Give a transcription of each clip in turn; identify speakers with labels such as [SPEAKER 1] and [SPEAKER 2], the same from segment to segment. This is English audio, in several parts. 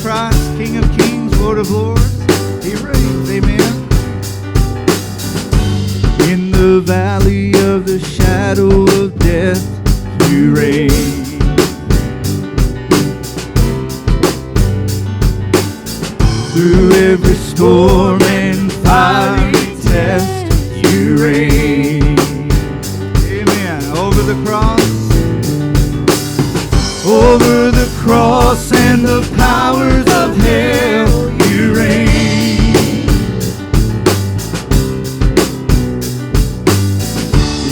[SPEAKER 1] Christ, King of kings, Lord of lords. He reigns, amen. In the valley of the shadow of death, you reign. Through every storm and fiery test, you reign. Amen. Over the cross and the powers of hell, you reign.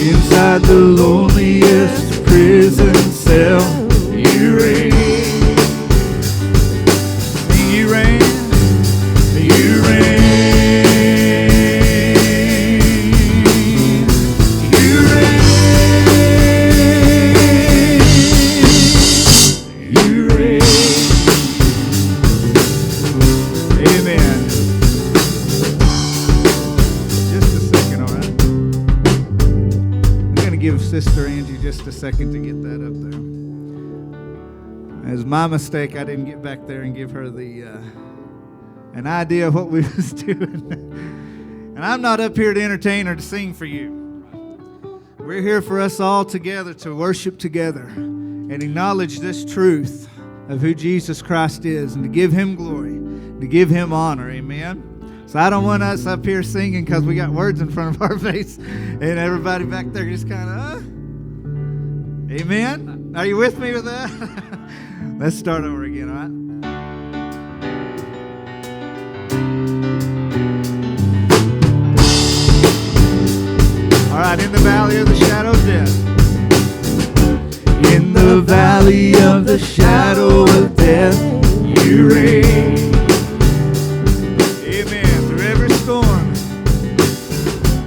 [SPEAKER 1] Inside the loneliest prison cell, you reign. You reign. You reign. You reign. You reign. Amen. Just a second, all right? I'm going to give Sister Angie just a second to get that up there. It was my mistake. I didn't get back there and give her an idea of what we was doing. And I'm not up here to entertain or to sing for you. We're here for us all together to worship together and acknowledge this truth of who Jesus Christ is and to give Him glory, to give Him honor. Amen. So I don't want us up here singing because we got words in front of our face and everybody back there just kind of, Amen. Are you with me with that? Let's start over again, all right? All right, in the valley of the shadow of death. In the valley of the shadow of death, you reign. Amen.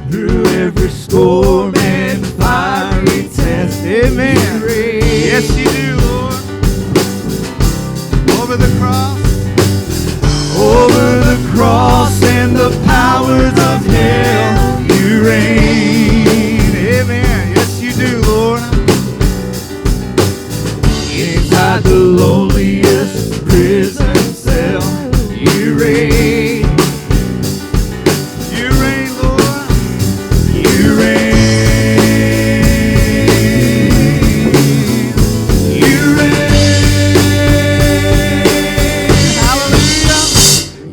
[SPEAKER 1] Through every storm and fiery test. Amen. You reign. Yes, you do, Lord. Over the cross and the powers of hell, you reign. Amen. Yes, you do, Lord. Inside the loneliest prison cell, you reign. You reign, Lord. You reign. You reign. Hallelujah.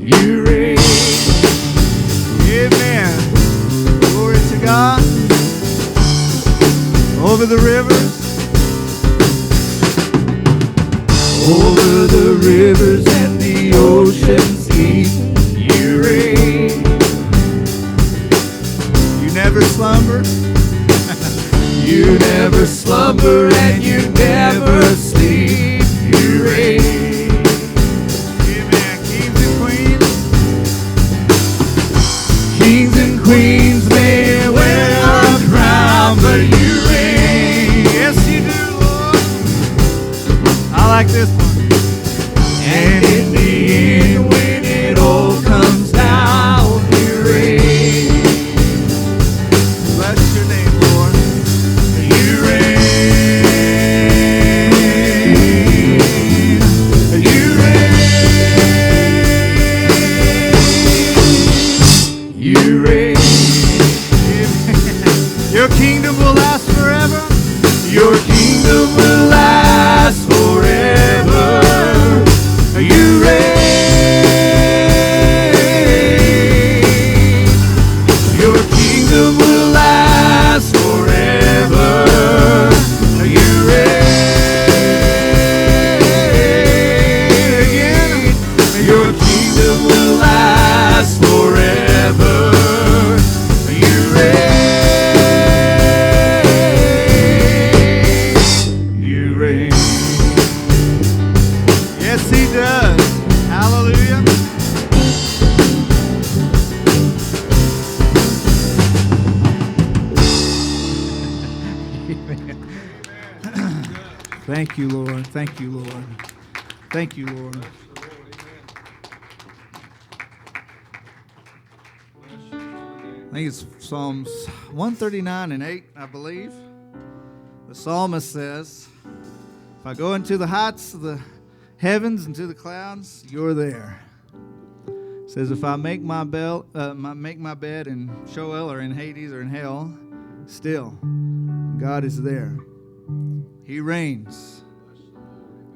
[SPEAKER 1] You reign. Amen. Glory to God. Over the rivers. Over the rivers and the oceans deep, you reign. You never slumber. You never slumber and you never sleep. You reign. Amen. Kings and queens. Kings and queens may wear a crown, but you reign. Yes, you do, Lord. I like this one. And in the end, when it all comes down, you reign. Bless your name, Lord. You reign. You reign. You reign. Your kingdom will last forever. Your kingdom will last forever. You reign. Your kingdom will last forever. You reign. Again. Your kingdom will last forever. You reign. You reign. Yes, He does. Hallelujah. Thank you, Lord. Thank you, Lord. Thank you, Lord. I think it's Psalms 139 and 8, I believe. The psalmist says, if I go into the heights of the heavens and to the clouds, you're there. It says, if I make my bed in Sheol or in Hades or in hell, still, God is there. He reigns.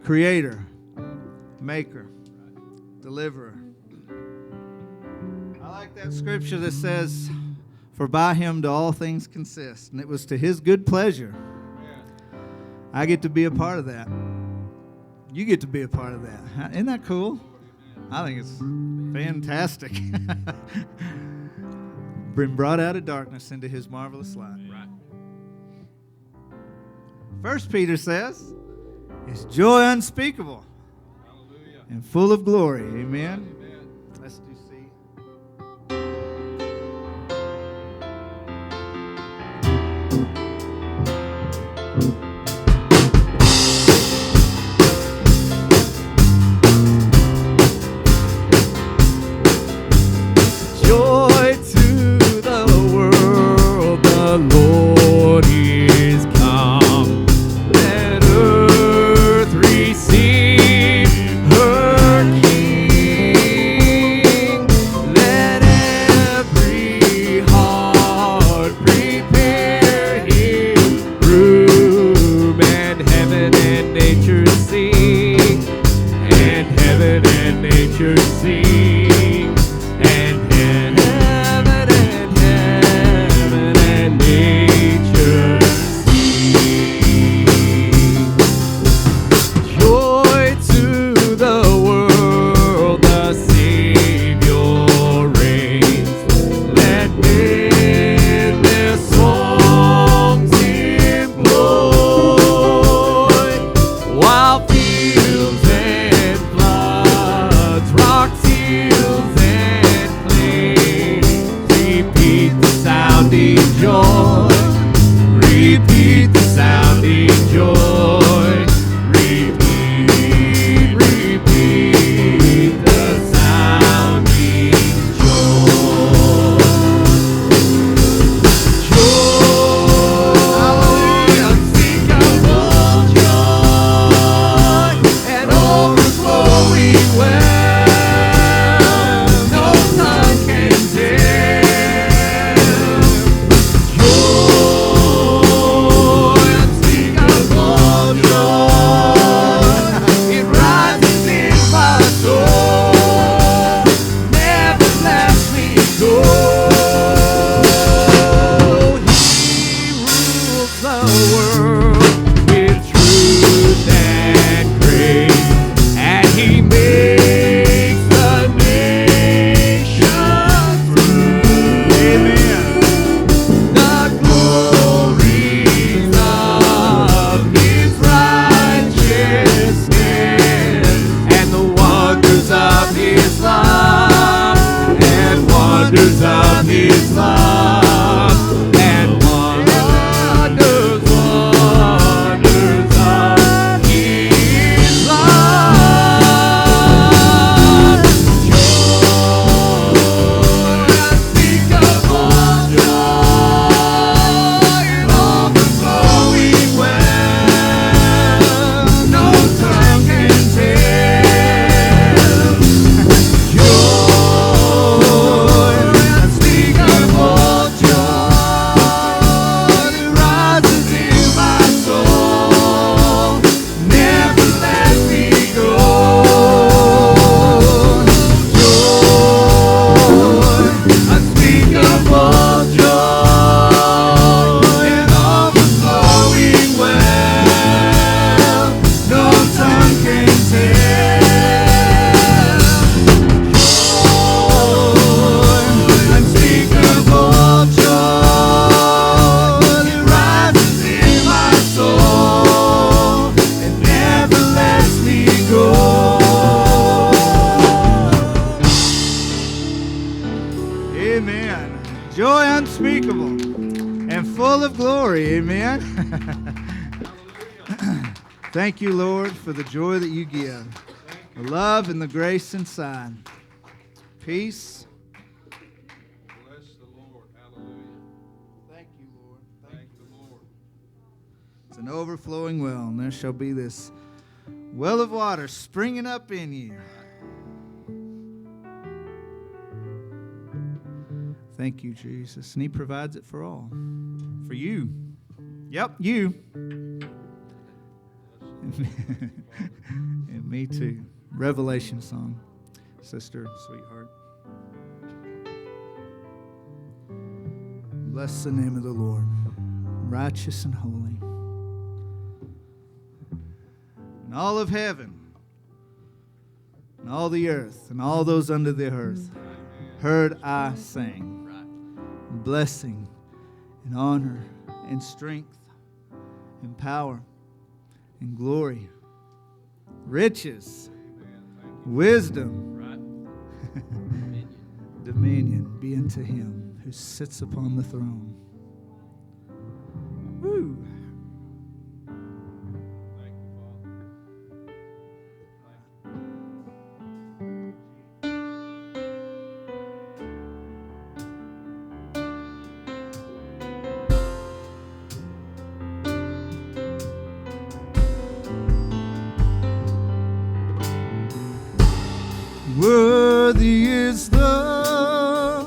[SPEAKER 1] Creator, maker, deliverer. I like that scripture that says, for by him do all things consist. And it was to his good pleasure. I get to be a part of that. You get to be a part of that. Isn't that cool? I think it's fantastic. Been brought out of darkness into his marvelous light. Right. 1 Peter says, it's joy unspeakable. Hallelujah. And full of glory. Amen. Amen. Let's do C.
[SPEAKER 2] Joy to the world, the Lord is come. Let earth receive her King. Let every heart prepare him room, and heaven and nature sing, and heaven and nature sing.
[SPEAKER 1] Thank you, Lord, for the joy that you give, the love and the grace inside. Peace.
[SPEAKER 3] Bless the Lord. Hallelujah.
[SPEAKER 1] Thank you, Lord.
[SPEAKER 3] Thank the Lord.
[SPEAKER 1] It's an overflowing well, and there shall be this Well of water springing up in you. Thank you, Jesus. And He provides it for all. For you. Yep, you. And me too. Revelation song, sister, sweetheart. Bless the name of the Lord, righteous and holy. And all of heaven, and all the earth, and all those under the earth, heard I sing. Blessing and honor and strength and power and glory, riches, wisdom, dominion be unto Him who sits upon the throne. Woo! Worthy is the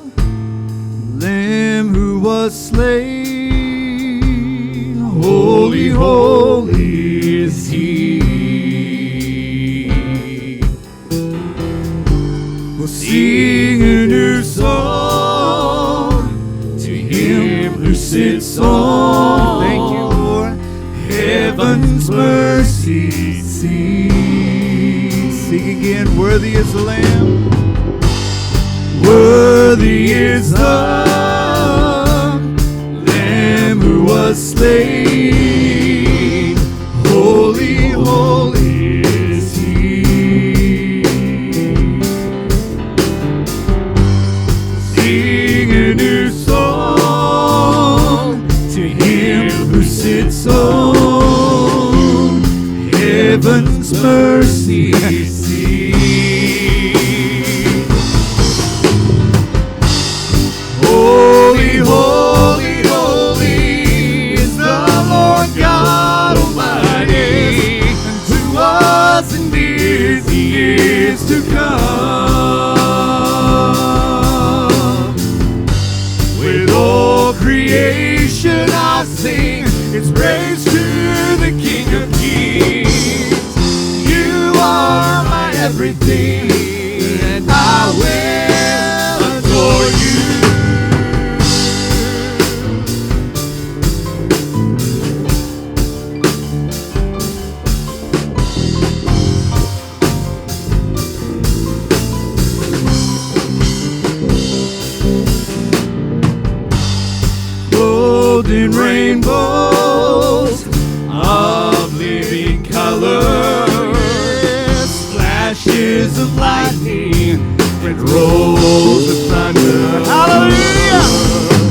[SPEAKER 1] Lamb who was slain. Holy, holy is He. We'll sing a new song to Him who sits on. Thank you, Lord. Heaven's mercy seat. Sing again. Worthy is the Lamb. Worthy is the Lamb who was slain. Holy, holy is He. Sing a new song to Him who sits on heaven's mercy seat. Holy, holy, holy is the Lord God Almighty, who was and is to come. With all creation I sing its praise to the King of Kings. You are my everything, and I will adore you. Golden rainbows of living colors, flashes of lightning and rolls of thunder. Hallelujah!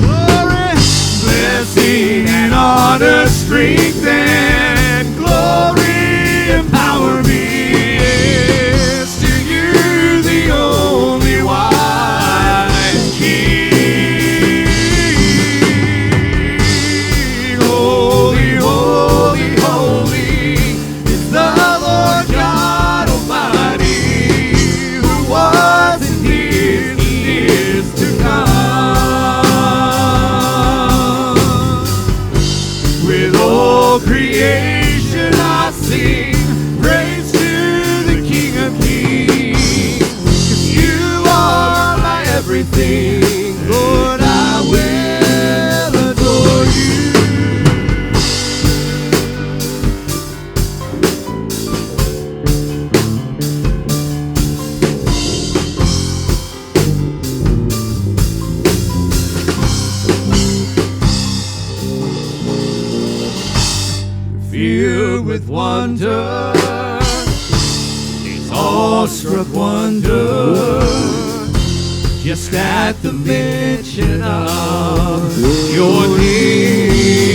[SPEAKER 1] Glory! Blessing and honor, strength and glory and power is to you, the only wise King. Creation I sing praise to the King of Kings. 'Cause you are my everything, Lord, I will adore you. Filled with wonder, it's awestruck wonder, just at the mention of your name.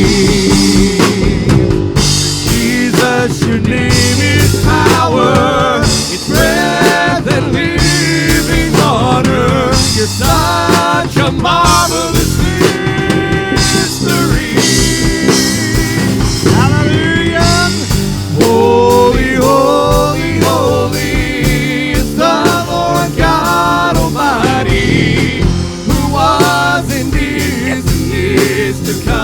[SPEAKER 1] Jesus, your name is power, it's breath and living water. You're such a marvelous mystery. Holy, holy.
[SPEAKER 2] to come.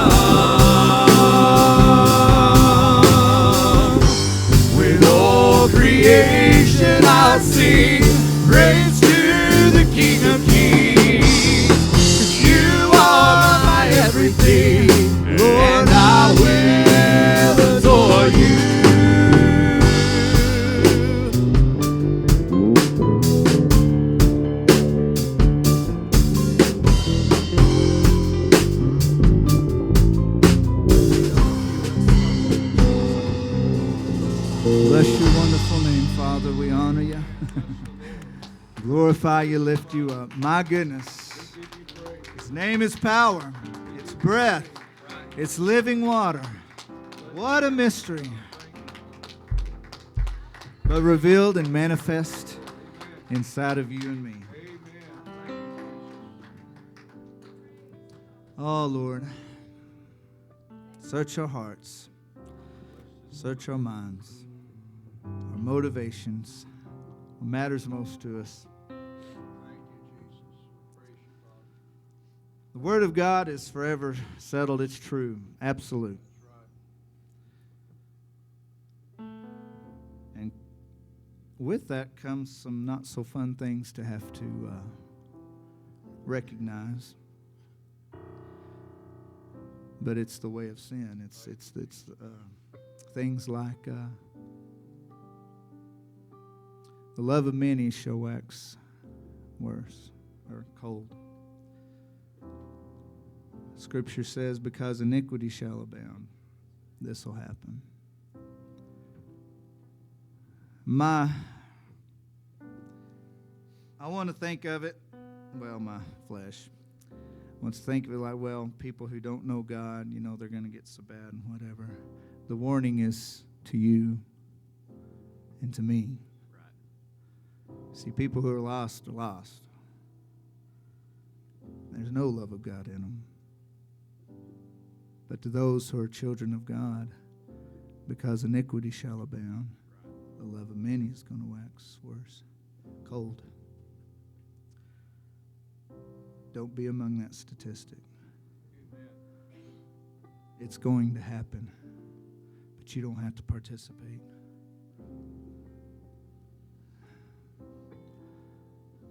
[SPEAKER 2] With all creation I'll sing praise to the King of Kings. 'Cause you are my everything, and I will adore you.
[SPEAKER 1] Bless your wonderful name, Father. We honor you. Glorify you, lift you up. My goodness. His name is power. It's breath. It's living water. What a mystery. But revealed and manifest inside of you and me. Oh, Lord. Search our hearts. Search our minds. Our motivations. What matters most to us. The Word of God is forever settled. It's true. Absolute. And with that comes some not so fun things to have to recognize. But it's the way of sin. It's things like the love of many shall wax worse or cold. Scripture says, because iniquity shall abound, this will happen. I want to think of it, my flesh wants to think of it like, people who don't know God, they're going to get so bad and whatever. The warning is to you and to me. Right. See, people who are lost are lost. There's no love of God in them. But to those who are children of God, because iniquity shall abound, the love of many is going to wax worse, cold. Don't be among that statistic. It's going to happen, but you don't have to participate.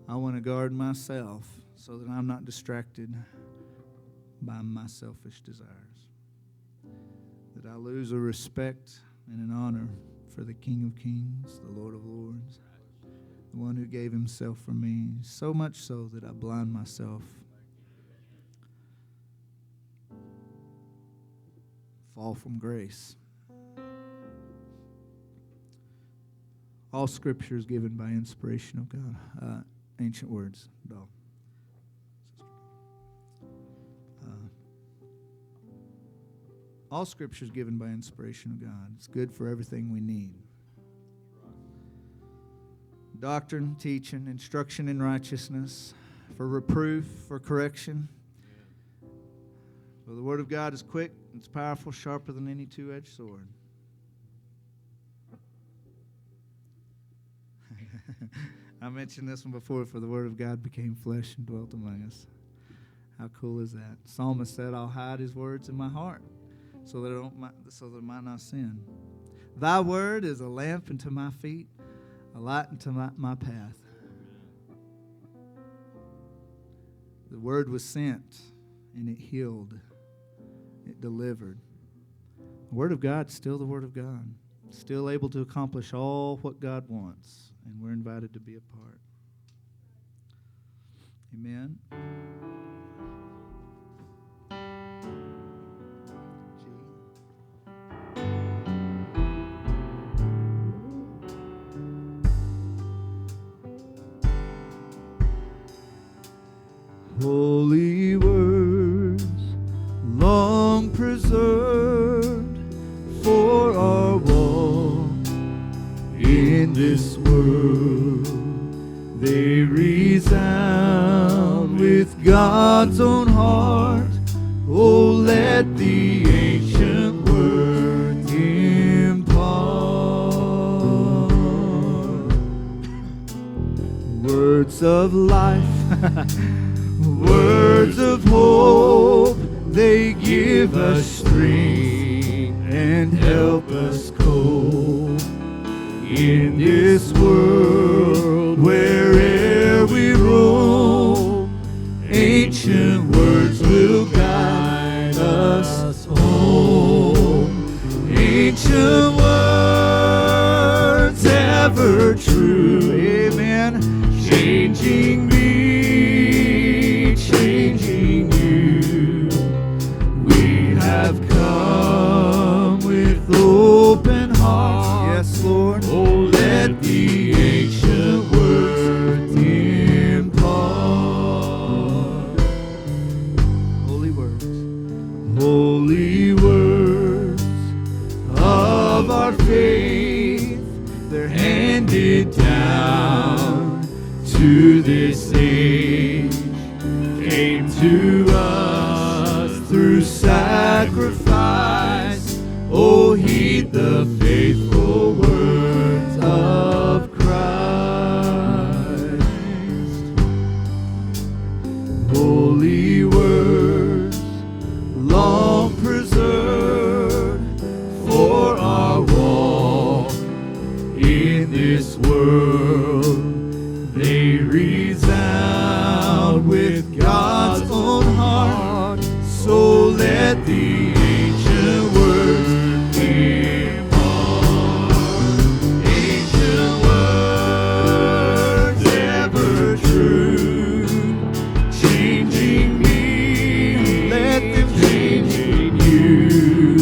[SPEAKER 1] I want to guard myself so that I'm not distracted by my selfish desires. That I lose a respect and an honor for the King of Kings, the Lord of Lords, the one who gave himself for me, so much so that I blind myself, fall from grace. All Scripture is given by inspiration of God. Ancient words, doll. All Scripture is given by inspiration of God. It's good for everything we need. Doctrine, teaching, instruction in righteousness, for reproof, for correction. Well, the Word of God is quick, it's powerful, sharper than any two-edged sword. I mentioned this one before, for the Word of God became flesh and dwelt among us. How cool is that? Psalmist said, I'll hide his words in my heart, so that I might not sin. Thy word is a lamp unto my feet, a light unto my path. The word was sent, and it healed. It delivered. The Word of God is still the Word of God. Still able to accomplish all what God wants, and we're invited to be a part. Amen. Holy words, long preserved for our walk in this world, they resound with God's own heart. Oh, let the ancient word impart words of life. Words of hope, they give
[SPEAKER 2] Give us strength and help us cope in this world where'er we roam. Ancient words will guide us home. Ancient words ever true.
[SPEAKER 1] Amen.
[SPEAKER 2] Changing me, changing you. We have come with open hearts.
[SPEAKER 1] Yes, Lord.
[SPEAKER 2] Oh, let the ancient words impart.
[SPEAKER 1] Holy words.
[SPEAKER 2] Holy words of our faith, they're handed down to this age, came to us through sacrifice. Oh, heed the faithful words of Christ. Holy words, long preserved for our walk in this world. They resound with God's own heart. So let the ancient words impart. Ancient words ever true, changing me, let them changing you.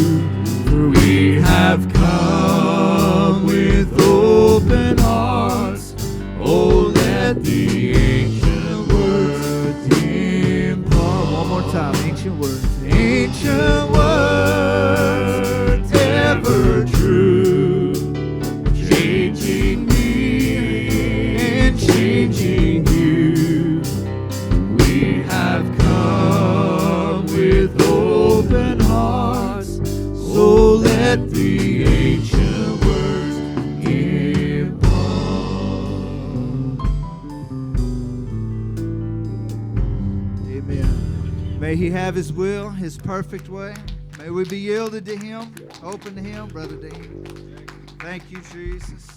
[SPEAKER 2] For we have come with open hearts. Oh, let the ancient words impart.
[SPEAKER 1] One more time. Ancient words.
[SPEAKER 2] Ancient words ever true, changing me and changing you. We have come with open hearts, so let the ancient words impart.
[SPEAKER 1] Amen. May He have His will, His perfect way. May we be yielded to Him, open to Him, Brother Dean. Thank you, Jesus.